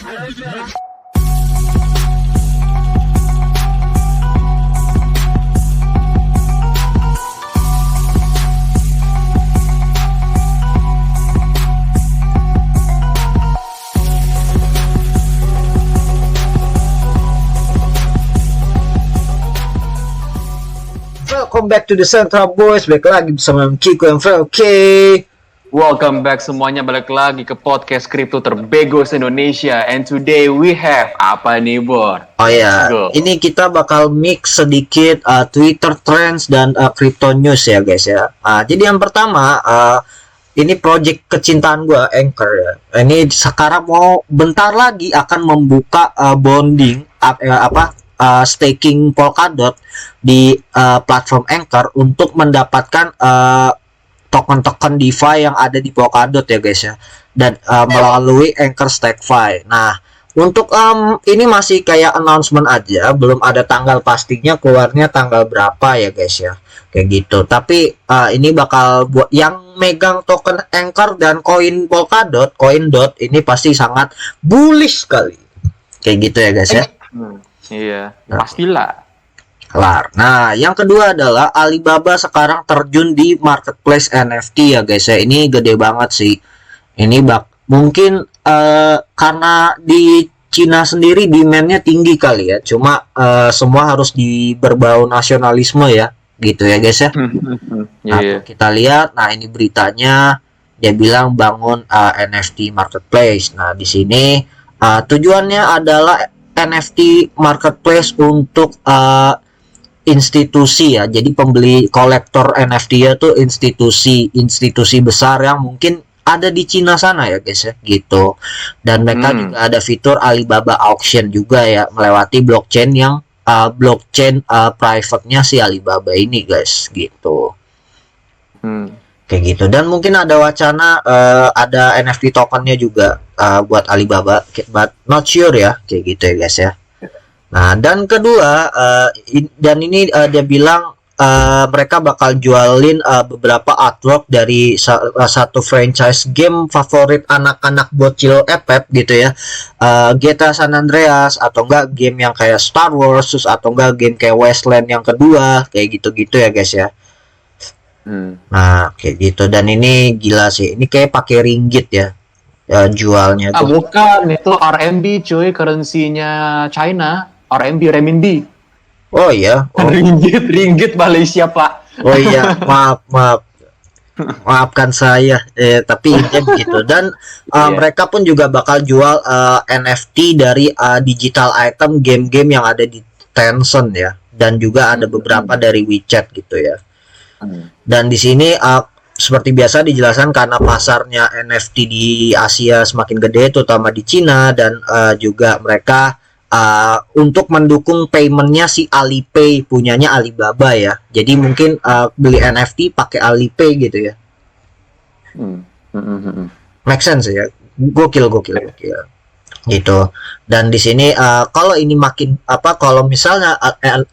Welcome back to the Central Boys. Balik lagi bersama Kiko yang VOK. Welcome back semuanya, balik lagi ke podcast kripto terbego se-Indonesia. And today we have apa nih, Bor? Oh ya, ini kita bakal mix sedikit Twitter trends dan crypto news ya guys ya. Jadi yang pertama, ini project kecintaan gue, Anchor ya. Ini sekarang mau bentar lagi akan membuka bonding staking Polkadot di platform Anchor untuk mendapatkan token-token DeFi yang ada di Polkadot ya guys ya, dan melalui Anchor StackFi. Nah, untuk ini masih kayak announcement aja, belum ada tanggal pastinya keluarnya tanggal berapa ya guys ya, kayak gitu. Tapi ini bakal buat yang megang token Anchor dan koin Polkadot, CoinDot ini pasti sangat bullish sekali, kayak gitu ya guys ya. Iya, pastilah. Kelar. Nah, yang kedua adalah Alibaba sekarang terjun di marketplace NFT ya guys ya. Ini gede banget sih. Ini mungkin karena di Cina sendiri demand-nya tinggi kali ya. Cuma semua harus berbau nasionalisme ya, gitu ya guys ya. Nah, kita lihat. Nah, ini beritanya dia bilang bangun NFT marketplace. Nah, di sini tujuannya adalah NFT marketplace untuk institusi ya. Jadi pembeli kolektor NFT ya tuh institusi besar yang mungkin ada di Cina sana ya guys ya, gitu. Dan mereka juga ada fitur Alibaba Auction juga ya, melewati blockchain yang private-nya si Alibaba ini guys, gitu. Kayak gitu. Dan mungkin ada wacana ada NFT tokennya juga buat Alibaba, but not sure ya, kayak gitu ya guys ya. Nah, dan kedua dan ini dia bilang mereka bakal jualin beberapa artwork dari satu franchise game favorit anak-anak bocil FF gitu ya, GTA San Andreas, atau enggak game yang kayak Star Wars, atau enggak game kayak Wasteland yang kedua, kayak gitu-gitu ya guys ya. Nah, kayak gitu. Dan ini gila sih, ini kayak pakai ringgit ya, jualnya tuh. Bukan, itu RMB cuy, currency-nya China. renminbi. Oh iya. Oh. Ringgit Malaysia, Pak. Oh iya, maafkan saya. Tapi intinya begitu. Dan mereka pun juga bakal jual NFT dari digital item game-game yang ada di Tencent ya, dan juga ada beberapa dari WeChat gitu ya. Dan di sini seperti biasa dijelaskan karena pasarnya NFT di Asia semakin gede, terutama di Cina, dan juga mereka untuk mendukung paymentnya si Alipay punyanya Alibaba ya. Jadi mungkin beli NFT pakai Alipay gitu ya. Make sense ya. Gokil gitu. Dan di sini kalau ini kalau misalnya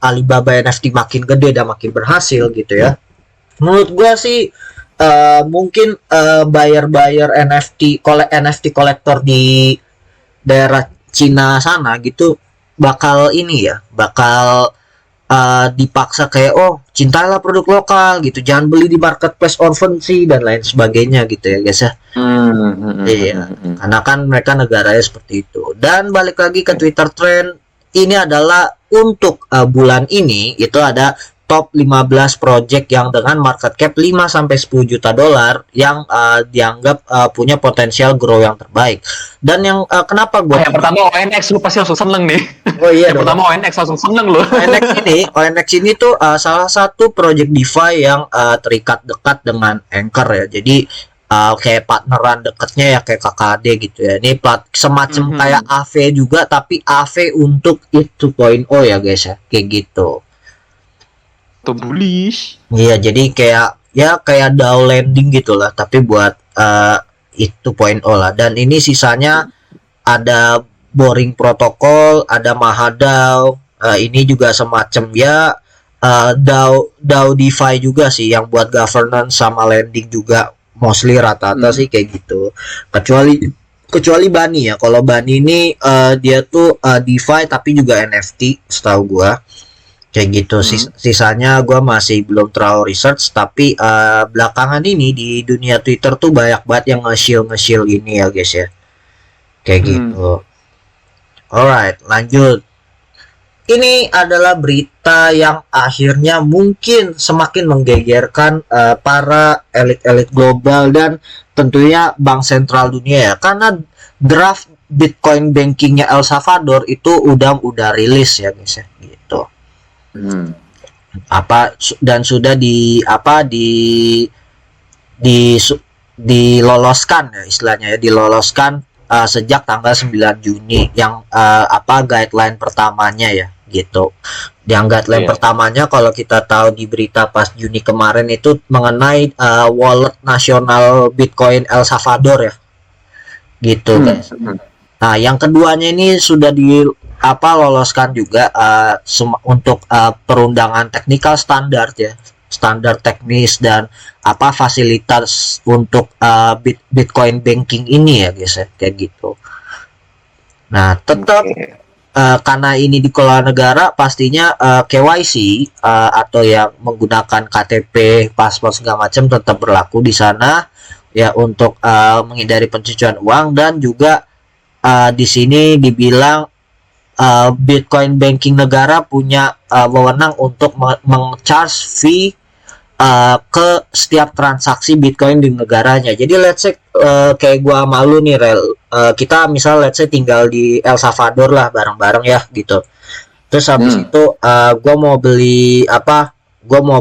Alibaba NFT makin gede dan makin berhasil gitu ya, menurut gua sih mungkin buyer NFT kolektor di daerah Cina sana gitu bakal dipaksa kayak, oh cintailah produk lokal gitu, jangan beli di marketplace OpenSea dan lain sebagainya gitu ya guys ya. Iya, karena kan mereka negaranya seperti itu. Dan balik lagi ke Twitter trend, ini adalah untuk bulan ini itu ada top 15 project yang dengan market cap 5-10 juta dolar yang dianggap punya potensial grow yang terbaik. Dan yang kenapa gue yang pertama ONX, lu pasti langsung seneng nih. Oh iya, yang pertama ONX langsung seneng lu. ONX ini tuh salah satu project DeFi yang terikat dekat dengan Anchor ya. Jadi kayak partneran dekatnya ya, kayak KKD gitu ya. Ini semacam kayak AV juga, tapi AV untuk 2.0 ya guys ya, kayak gitu. Bullish. Iya, jadi kayak DAO lending gitulah, tapi buat 2.0 lah. Dan ini sisanya ada Boring Protocol, ada Mahadao, ini juga semacam ya DAO DeFi juga sih, yang buat governance sama lending juga mostly rata-rata sih kayak gitu. Kecuali kecuali Bani ya. Kalau Bani ini dia tuh DeFi tapi juga NFT setahu gua. Kayak gitu. Sisanya gua masih belum terlalu research, tapi belakangan ini di dunia Twitter tuh banyak banget yang nge-shield ini ya guys ya. Kayak gitu. Alright, lanjut. Ini adalah berita yang akhirnya mungkin semakin menggegerkan para elit-elit global dan tentunya bank sentral dunia ya, karena draft Bitcoin bankingnya El Salvador itu udah rilis ya guys ya gitu. Dan sudah diloloskan ya istilahnya ya, diloloskan sejak tanggal 9 Juni yang guideline pertamanya ya gitu. Yang guideline pertamanya kalau kita tahu di berita pas Juni kemarin itu mengenai wallet nasional Bitcoin El Salvador ya. Gitu guys. Nah, yang keduanya ini sudah loloskan juga untuk perundangan teknikal standar ya. Standar teknis dan fasilitas untuk Bitcoin banking ini ya guys ya, kayak gitu. Nah, tetap karena ini dikelola negara, pastinya KYC atau yang menggunakan KTP, paspor segala macam tetap berlaku di sana ya untuk menghindari pencucian uang. Dan juga di sini dibilang Bitcoin banking negara punya wewenang untuk meng-charge fee ke setiap transaksi Bitcoin di negaranya. Jadi let's say kayak gua malu nih Rel, kita misal let's say tinggal di El Salvador lah bareng-bareng ya gitu. Terus habis itu gua mau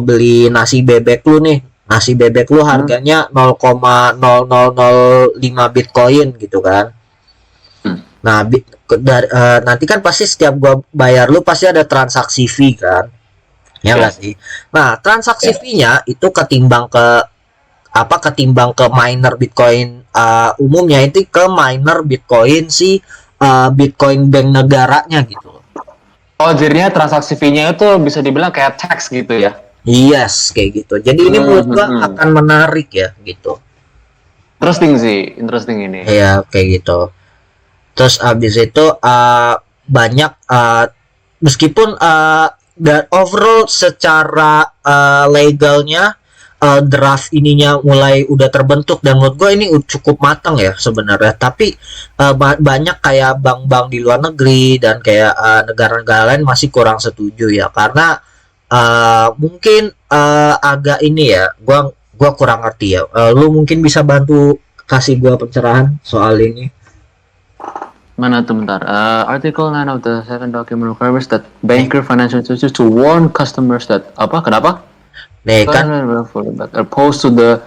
beli nasi bebek lu nih. Nasi bebek lu harganya 0,0005 Bitcoin gitu kan. Nah, nanti kan pasti setiap gua bayar lu pasti ada transaksi fee kan. Ya nggak sih. Nah, transaksi fee-nya itu ketimbang ke miner Bitcoin umumnya, itu ke miner Bitcoin Bitcoin bank negaranya gitu. Oh, jadinya transaksi fee-nya itu bisa dibilang kayak tax gitu ya? Yes, kayak gitu. Jadi ini menurut gua akan menarik ya gitu. Interesting ini. Iya, kayak gitu. Terus abis itu banyak meskipun dan overall secara legalnya draft ininya mulai udah terbentuk dan menurut gue ini cukup matang ya sebenarnya. Tapi banyak kayak bank-bank di luar negeri dan kayak negara-negara lain masih kurang setuju ya, karena mungkin agak ini ya, gua kurang ngerti ya. Lu mungkin bisa bantu kasih gua pencerahan soal ini. Mana tuh bentar. Article 9 of the second document requires that banker financial institutions to warn customers that kenapa? Nih kan opposed to the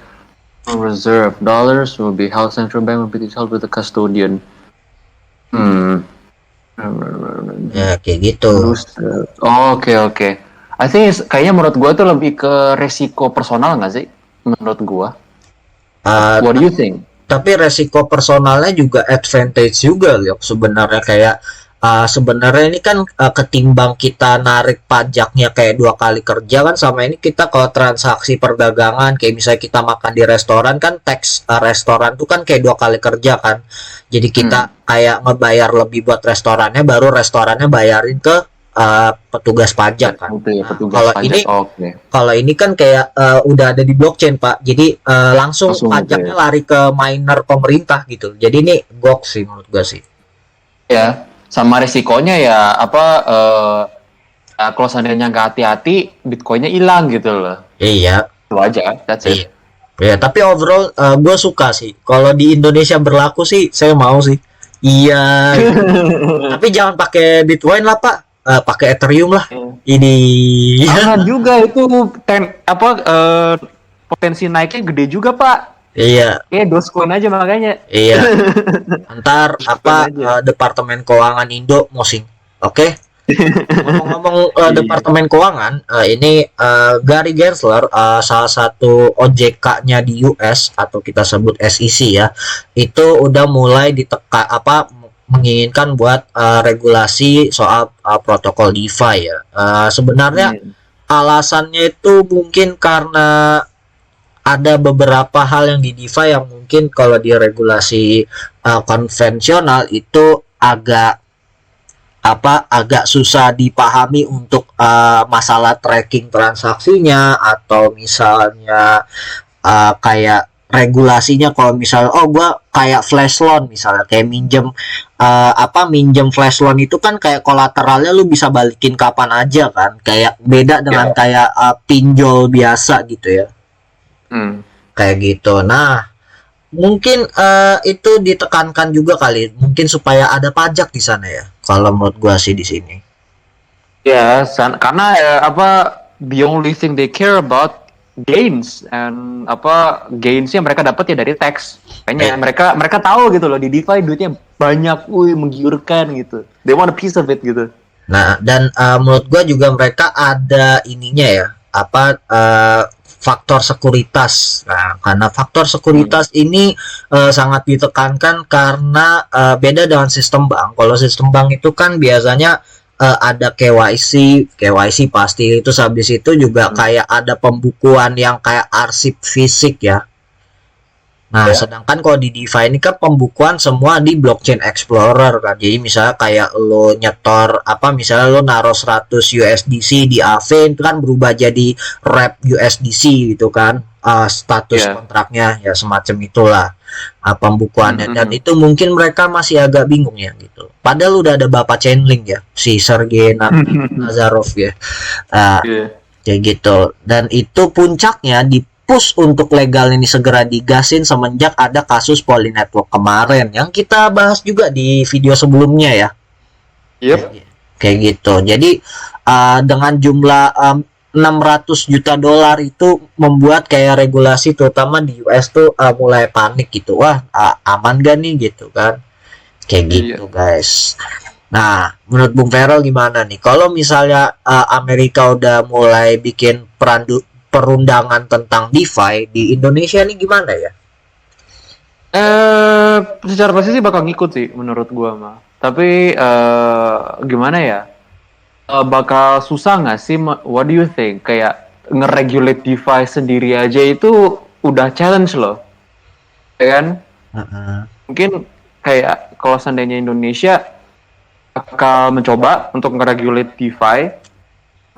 reserve dollars will be held central bank will be held with the custodian. Ya kayak gitu. Oke. I think kayaknya menurut gua tuh lebih ke resiko personal nggak sih? Menurut gua. What do you think? Tapi resiko personalnya juga advantage juga loh sebenarnya, kayak sebenarnya ini kan ketimbang kita narik pajaknya kayak 2 kali kerja kan, sama ini kita kalau transaksi perdagangan kayak misalnya kita makan di restoran kan tax restoran tuh kan kayak 2 kali kerja kan, jadi kita kayak ngebayar lebih buat restorannya, baru restorannya bayarin ke petugas pajak kan. Kalau ini kan kayak udah ada di blockchain Pak, jadi langsung pajaknya lari ke miner pemerintah gitu. Jadi ini gok sih menurut gua sih. Ya, sama risikonya ya kalau seandainya nggak hati-hati Bitcoinnya hilang gitu loh. Iya. Itu aja, that's it. Ya, tapi overall gue suka sih. Kalau di Indonesia berlaku sih, saya mau sih. Iya. Tapi jangan pakai Bitcoin lah Pak. Pakai Ethereum lah. Ini jangan juga itu potensi naiknya gede juga Pak. Iya. Dogecoin aja makanya. Iya. Ntar Departemen Keuangan Indo mosing. Oke. Ngomong-ngomong Departemen Keuangan, ini Gary Gensler, salah satu OJK-nya di US atau kita sebut SEC ya, itu udah mulai menginginkan buat regulasi soal protokol DeFi ya. Sebenarnya alasannya itu mungkin karena ada beberapa hal yang di DeFi yang mungkin kalau di regulasi konvensional itu agak susah dipahami untuk masalah tracking transaksinya, atau misalnya kayak regulasinya. Kalau misalnya gua kayak flash loan, misalnya kayak minjem flash loan itu kan kayak kolateralnya lu bisa balikin kapan aja kan, kayak beda dengan kayak pinjol biasa gitu ya. Kayak gitu. Nah, mungkin itu ditekankan juga kali, mungkin supaya ada pajak di sana ya. Kalau menurut gua sih di sini. Ya, karena the only thing they care about gains, and gainsnya mereka dapat ya dari tax. Kayaknya mereka tahu gitu loh, di DeFi duitnya banyak, menggiurkan gitu. They want a piece of it gitu. Nah, dan menurut gua juga mereka ada ininya ya, faktor sekuritas. Nah, karena faktor sekuritas ini sangat ditekankan karena beda dengan sistem bank. Kalau sistem bank itu kan biasanya ada KYC pasti, itu habis itu juga kayak ada pembukuan yang kayak arsip fisik ya. Nah, sedangkan kalau di DeFi ini kan pembukuan semua di blockchain explorer kan. Jadi misalnya kayak lo nyetor misalnya lo naruh 100 USDC di Aave, itu kan berubah jadi wrap USDC gitu kan. Status kontraknya ya semacam itulah pembukuannya. Dan itu mungkin mereka masih agak bingung ya gitu. Padahal udah ada bapak Chainlink ya, si Sergey Nazarov ya. Kayak gitu. Dan itu puncaknya di push untuk legal ini segera digasin semenjak ada kasus Poly Network kemarin yang kita bahas juga di video sebelumnya ya. Kayak gitu. Jadi dengan jumlah 600 juta dolar itu membuat kayak regulasi terutama di US tuh mulai panik gitu. Wah, aman gak nih gitu kan. Kayak gitu guys. Nah, menurut Bung Feral gimana nih? Kalau misalnya Amerika udah mulai bikin perundangan tentang DeFi di Indonesia nih gimana ya? Secara pasti sih bakal ngikut sih menurut gua mah. Tapi gimana ya? Bakal susah nggak sih? What do you think? Kayak ngeregulate DeFi sendiri aja itu udah challenge loh, ya kan? Mungkin kayak kalau seandainya Indonesia bakal mencoba untuk ngeregulate DeFi,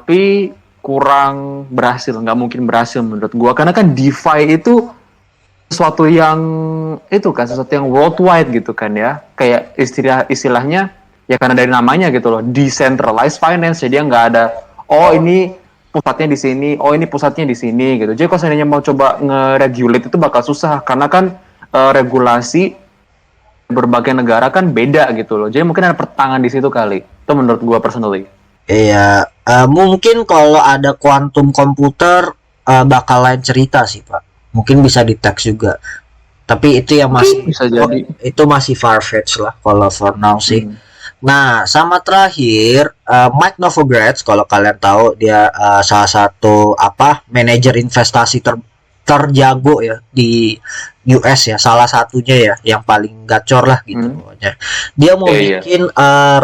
tapi kurang berhasil, nggak mungkin berhasil menurut gua, karena kan DeFi itu sesuatu yang worldwide gitu kan ya, kayak istilahnya ya karena dari namanya gitu loh, decentralized finance. Jadi nggak ada ini pusatnya di sini, ini pusatnya di sini gitu. Jadi kalau seandainya mau coba nge-regulate itu bakal susah, karena kan regulasi berbagai negara kan beda gitu loh. Jadi mungkin ada pertentangan di situ kali. Itu menurut gua personally. Iya, mungkin kalau ada quantum komputer bakal lain cerita sih Pak. Mungkin bisa di teks juga. Tapi itu yang masih itu masih far-fetched lah kalau for now sih. Nah, sama terakhir Mike Novogratz, kalau kalian tahu dia salah satu manajer investasi terjago ya di US ya, salah satunya ya, yang paling gacor lah gitu pokoknya. Dia mau bikin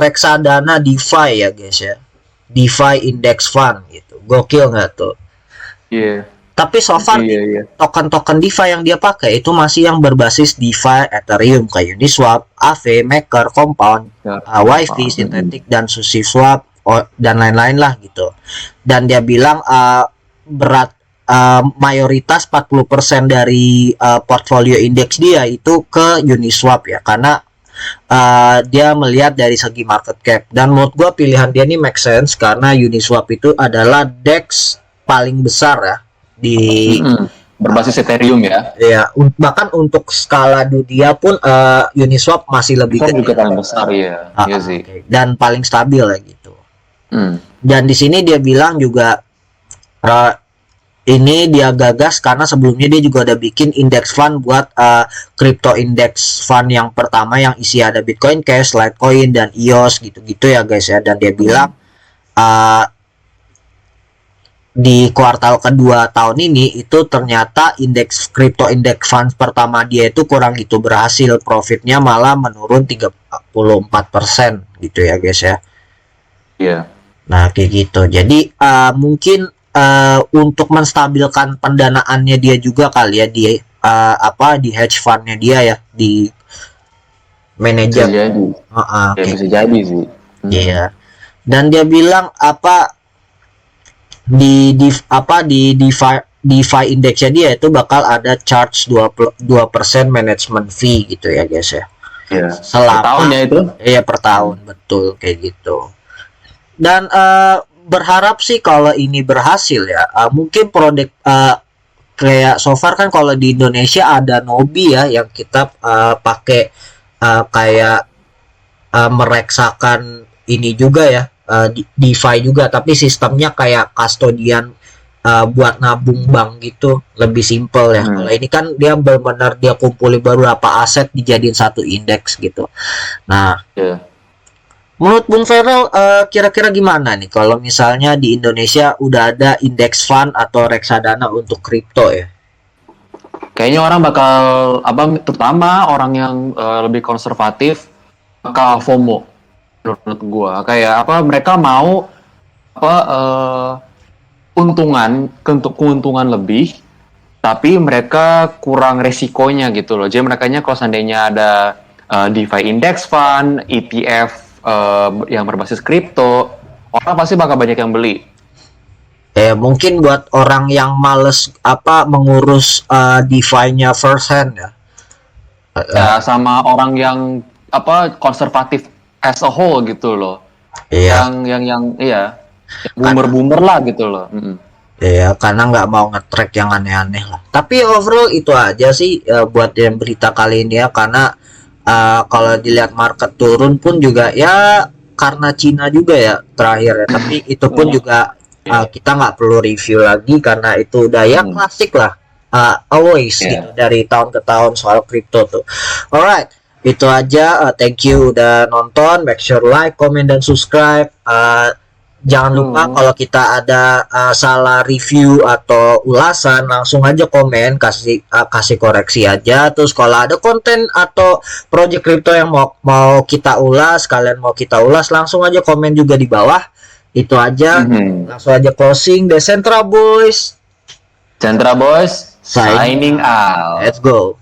reksadana DeFi ya guys ya. DeFi Index Fund gitu. Gokil nggak tuh? Tapi so far token-token DeFi yang dia pakai itu masih yang berbasis DeFi Ethereum kayak Uniswap, Aave, Maker, Compound, Wi-Fi, Synthetic, dan SushiSwap dan lain-lain lah gitu. Dan dia bilang mayoritas 40% dari portfolio indeks dia itu ke Uniswap ya, karena dia melihat dari segi market cap. Dan menurut gua pilihan dia ini make sense karena Uniswap itu adalah DEX paling besar ya di berbasis Ethereum ya. Ya, bahkan untuk skala dunia pun Uniswap masih lebih gede. Juga paling besar ya. Iya sih. Dan paling stabil lah gitu. Dan di sini dia bilang juga ini dia gagas karena sebelumnya dia juga ada bikin index fund buat crypto index fund yang pertama yang isi ada Bitcoin Cash, Litecoin, dan EOS gitu-gitu ya guys ya. Dan dia bilang di kuartal kedua tahun ini itu ternyata indeks crypto index fund pertama dia itu kurang gitu berhasil, profitnya malah menurun 34% gitu ya guys ya. Iya. Nah kayak gitu. Jadi mungkin untuk menstabilkan pendanaannya dia juga kali ya di di hedge fundnya dia ya, di manajer. Bisa jadi. Ya, bisa jadi sih. Iya. Dan dia bilang di DeFi indeksnya dia itu bakal ada charge 2% management fee gitu ya guys ya. Iya. Selama per tahunnya itu? Iya, per tahun, betul kayak gitu. Dan berharap sih kalau ini berhasil ya. Mungkin produk kayak so far kan kalau di Indonesia ada Nobi ya yang kita pakai kayak mereksakan ini juga ya, DeFi juga, tapi sistemnya kayak custodian buat nabung bank gitu, lebih simple ya. Kalau ini kan dia benar-benar dia kumpulin beberapa aset dijadiin satu indeks gitu. Nah, menurut Bung Feral kira-kira gimana nih kalau misalnya di Indonesia udah ada indeks fund atau reksadana untuk kripto ya? Kayaknya orang bakal terutama orang yang lebih konservatif bakal FOMO menurut gua. Kayak mereka mau keuntungan lebih, tapi mereka kurang resikonya gitu loh. Jadi mereka kalau seandainya ada DeFi Index Fund, ETF yang berbasis kripto, orang pasti bakal banyak yang beli. Mungkin buat orang yang males mengurus DeFi-nya first hand ya. Sama orang yang konservatif as a whole gitu loh. Iya. Yang boomer lah gitu loh. Iya, karena nggak mau nge-track yang aneh-aneh lah. Tapi overall itu aja sih buat yang berita kali ini ya, karena kalau dilihat market turun pun juga ya karena Cina juga ya terakhir ya. Tapi itu pun juga kita nggak perlu review lagi karena itu udah ya klasik lah, always gitu, dari tahun ke tahun soal kripto tuh. Alright, itu aja. Thank you udah nonton. Make sure like, comment, dan subscribe. Jangan lupa kalau kita ada salah review atau ulasan, langsung aja komen, kasih koreksi aja. Terus kalau ada konten atau project crypto yang mau kita ulas, kalian mau kita ulas, langsung aja komen juga di bawah. Itu aja. Langsung aja closing. Decentra Boys signing out. Let's go.